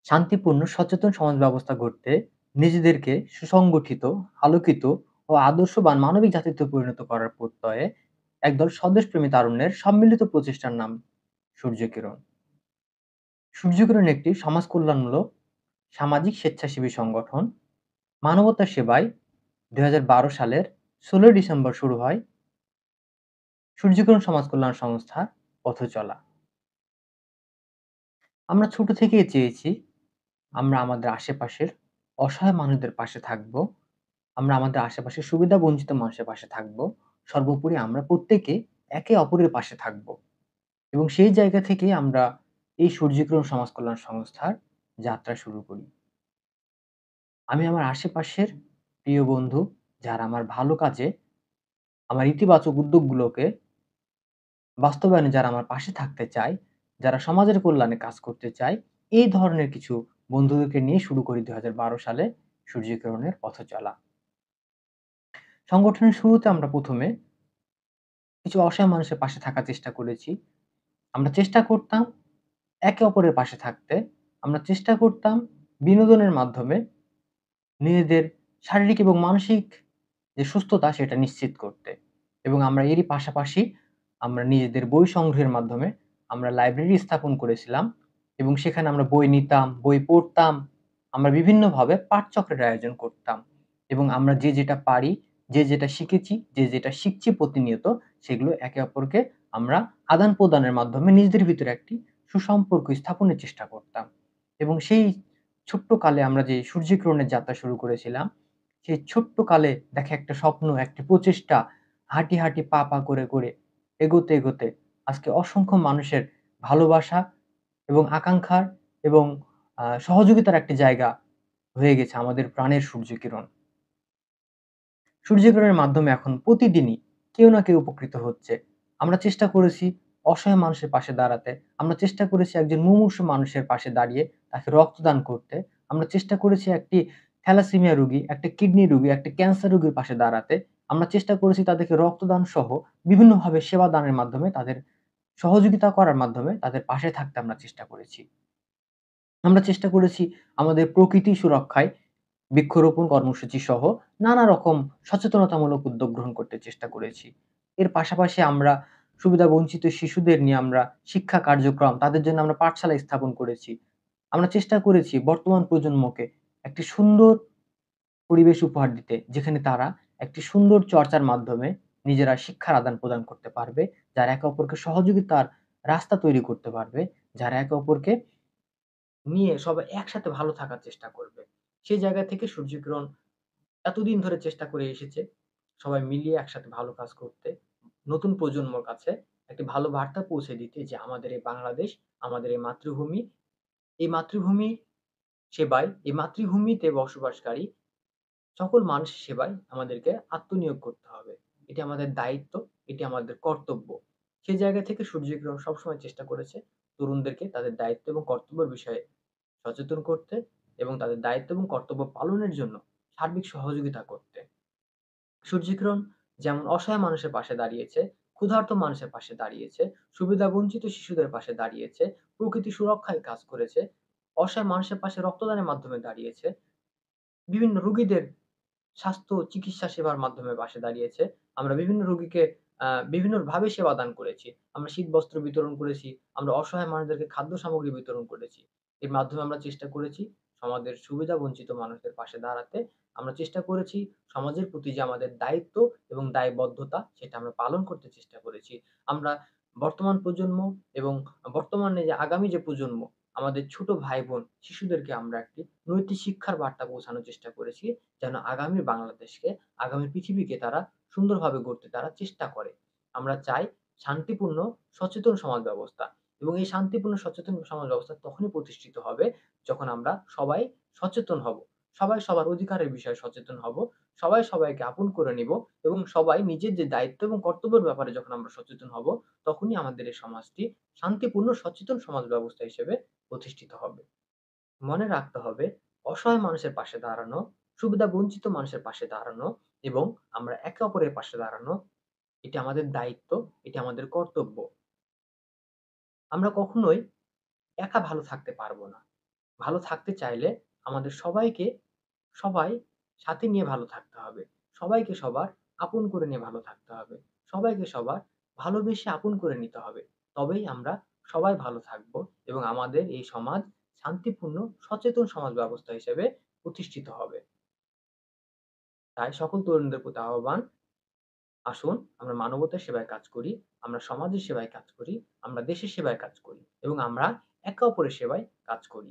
শান্তিপূর্ণ সচেতন সমাজ ব্যবস্থা গড়তে নিজেদেরকে সুসংগঠিত, আলোকিত ও আদর্শবান মানবিক জাতিতে পরিণত করার প্রত্যয়ে একদল স্বদেশপ্রেমী তারুণ্যের সম্মিলিত প্রচেষ্টার নাম সূর্যকিরণ। সূর্যকিরণ একটি সমাজ কল্যাণমূলক সামাজিক স্বেচ্ছাসেবী সংগঠন। মানবতার সেবায় ২০১২ সালের ১৬ ডিসেম্বর শুরু হয় সূর্যকিরণ সমাজ কল্যাণ সংস্থার পথচলা। আমরা ছোট থেকেই চেয়েছি আমরা আমাদের আশেপাশের অসহায় মানুষদের পাশে থাকবো। আমরা আমাদের আশেপাশের সুবিধা বঞ্চিত মানুষের পাশে থাকবো। সর্বোপরি আমরা প্রত্যেকে একে অপরের পাশে থাকবো। এবং সেই জায়গা থেকেই আমরা এই সূর্যকিরণ সমাজ কল্যাণ সংস্থার যাত্রা শুরু করি। আমি আমার আশেপাশের প্রিয় বন্ধু যারা আমার ভালো কাজে, আমার ইতিবাচক উদ্যোগগুলোকে বাস্তবায়নে যারা আমার পাশে থাকতে চায়, যারা সমাজের কল্যাণে কাজ করতে চায়, এই ধরনের কিছু বন্ধুদেরকে নিয়ে শুরু করি ২০১২ সালে সূর্যকিরণের পথচলা। সংগঠনের শুরুতে আমরা ১ম এ কিছু অসহায় মানুষের পাশে থাকার চেষ্টা করেছি। আমরা চেষ্টা করতাম একে অপরের পাশে থাকতে। আমরা চেষ্টা করতাম বিনোদনের মাধ্যমে নিজেদের শারীরিক এবং মানসিক যে সুস্থতা সেটা নিশ্চিত করতে। এবং আমরা এরই পাশাপাশি আমরা নিজেদের বই সংগ্রহের মাধ্যমে আমরা লাইব্রেরি স্থাপন করেছিলাম এবং সেখানে আমরা বই নিতাম, বই পড়তাম। আমরা বিভিন্নভাবে পাঠচক্রের আয়োজন করতাম এবং আমরা যে যেটা পারি, যে যেটা শিখেছি, যে যেটা শিখছি প্রতিনিয়ত সেগুলো একে অপরকে আমরা আদান-প্রদানের মাধ্যমে নিজেদের ভিতরে একটি সুসম্পর্ক স্থাপনের চেষ্টা করতাম। এবং সেই ছোট্ট কালে আমরা যে সূর্যকিরণের যাত্রা শুরু করেছিলাম, সেই ছোট্ট কালে দেখা একটা স্বপ্ন, একটি প্রচেষ্টা হাঁটি, পা করে এগোতে আজকে অসংখ্য মানুষের ভালোবাসা এবং আকাঙ্ক্ষার এবং সহযোগিতার একটি জায়গা হয়ে গেছে আমাদের প্রাণের সূর্যকিরণ। সূর্যকিরণের মাধ্যমে এখন প্রতিদিনই কেউ না কেউ উপকৃত হচ্ছে। আমরা চেষ্টা করেছি অসহায় মানুষের পাশে দাঁড়াতে। আমরা চেষ্টা করেছি একজন মুমূর্ষু মানুষের পাশে দাঁড়িয়ে তাকে রক্তদান করতে। আমরা চেষ্টা করেছি একটি থ্যালাসেমিয়া রোগী, একটা কিডনি রোগী, একটা ক্যান্সার রোগীর পাশে দাঁড়াতে। আমরা চেষ্টা করেছি তাদেরকে রক্তদান সহ বিভিন্নভাবে সেবা দানের মাধ্যমে তাদের সহযোগিতা করার মাধ্যমে তাদের পাশে থাকতে আমরা চেষ্টা করেছি। আমরা চেষ্টা করেছি আমাদের প্রকৃতি সুরক্ষায় বৃক্ষরোপণ কর্মসূচি সহ নানা রকম সচেতনতামূলক উদ্যোগ গ্রহণ করতে চেষ্টা করেছি। এর পাশাপাশি আমরা সুবিধাবঞ্চিত শিশুদের নিয়ে আমরা শিক্ষা কার্যক্রম, তাদের জন্য আমরা পাঠশালা স্থাপন করেছি। আমরা চেষ্টা করেছি বর্তমান প্রজন্মকে একটি সুন্দর পরিবেশ উপহার দিতে, যেখানে তারা একটি সুন্দর চর্চার মাধ্যমে নিজেরা শিক্ষার আদান-প্রদান করতে পারবে, যারা একে অপরকে সহযোগিতার রাস্তা তৈরি করতে পারবে, যারা একে অপরকে নিয়ে সবাই একসাথে ভালো থাকার চেষ্টা করবে। সেই জায়গা থেকে সূর্যকিরণ এতদিন ধরে চেষ্টা করে এসেছে সবাই মিলিয়ে একসাথে ভালো কাজ করতে। নতুন প্রজন্মর কাছে একটি ভালো বার্তা পৌঁছে দিতে যে আমাদের এই বাংলাদেশ, আমাদের এই মাতৃভূমি সেবায়, এই মাতৃভূমিতে বসবাসকারী সকল মানুষের সেবায় আমাদেরকে আত্মনিয়োগ করতে হবে। এটি আমাদের দায়িত্ব, এটি আমাদের কর্তব্য। সেই জায়গা থেকে সূর্যকিরণ সবসময় চেষ্টা করেছে তরুণদেরকে তাদের দায়িত্ব এবং কর্তব্যের বিষয়ে সচেতন করতে এবং তাদের দায়িত্ব এবং কর্তব্য পালনের জন্য সার্বিক সহযোগিতা করতে। সূর্যকিরণ যেমন অসহায় মানুষের পাশে দাঁড়িয়েছে, ক্ষুধার্ত মানুষের পাশে দাঁড়িয়েছে, সুবিধাবঞ্চিত শিশুদের পাশে দাঁড়িয়েছে, প্রকৃতি সুরক্ষায় কাজ করেছে, অসহায় মানুষের পাশে রক্তদানের মাধ্যমে দাঁড়িয়েছে, বিভিন্ন রোগীদের স্বাস্থ্য চিকিৎসা সেবার মাধ্যমে পাশে দাঁড়িয়েছে। আমরা বিভিন্ন রোগীকে বিভিন্নভাবে সেবা দান করেছি। আমরা শীতবস্ত্র বিতরণ করেছি, আমরা অসহায় মানুষদেরকে খাদ্য সামগ্রী বিতরণ করেছি। এর মাধ্যমে আমরা চেষ্টা করেছি সমাজের সুবিধা বঞ্চিত মানুষদের পাশে দাঁড়াতে। আমরা চেষ্টা করেছি সমাজের প্রতি যে আমাদের দায়িত্ব এবং দায়বদ্ধতা সেটা আমরা পালন করতে চেষ্টা করেছি। আমরা বর্তমান প্রজন্ম এবং বর্তমানে যে আগামী যে প্রজন্ম, আমাদের ছোট ভাই-বোন, শিশুদেরকে আমরা একটি নৈতিক শিক্ষার বার্তা পৌঁছানোর চেষ্টা করেছি। যেন আগামীর বাংলাদেশকে, আগামীর পৃথিবীকে তারা সুন্দরভাবে গড়তে তারা চেষ্টা করে। আমরা চাই শান্তিপূর্ণ সচেতন সমাজ ব্যবস্থা এবং এই শান্তিপূর্ণ সচেতন সমাজ ব্যবস্থা তখনই প্রতিষ্ঠিত হবে যখন আমরা সবাই সচেতন হব। সবাই সবার অধিকারের বিষয়ে সচেতন হব। সবাই সবাইকে আপন করে নিব এবং সবাই নিজের যে দায়িত্ব এবং কর্তব্যের ব্যাপারে যখন আমরা সচেতন হব, তখনই আমাদের এই সমাজটি শান্তিপূর্ণ সচেতন সমাজ ব্যবস্থা হিসেবে প্রতিষ্ঠিত হবে। মনে রাখতে হবে অসহায় মানুষের পাশে দাঁড়ানো, সুবিধা বঞ্চিত মানুষের পাশে দাঁড়ানো এবং আমরা একে অপরের পাশে দাঁড়ানো এটি আমাদের দায়িত্ব, এটি আমাদের কর্তব্য। আমরা কখনোই একা ভালো থাকতে পারবো না। ভালো থাকতে চাইলে আমাদের সবাই সাথে নিয়ে ভালো থাকতে হবে। সবাইকে সবার আপন করে নিয়ে ভালো থাকতে হবে। সবাইকে সবার ভালোবেসে আপন করে নিতে হবে। তবেই আমরা সবাই ভালো থাকবো এবং আমাদের এই সমাজ শান্তিপূর্ণ সচেতন সমাজ ব্যবস্থা হিসেবে প্রতিষ্ঠিত হবে। তাই সকল তরুণদের প্রতি আহ্বান, আসুন আমরা মানবতার সেবায় কাজ করি, আমরা সমাজের সেবায় কাজ করি, আমরা দেশের সেবায় কাজ করি এবং আমরা একে অপরের সেবায় কাজ করি।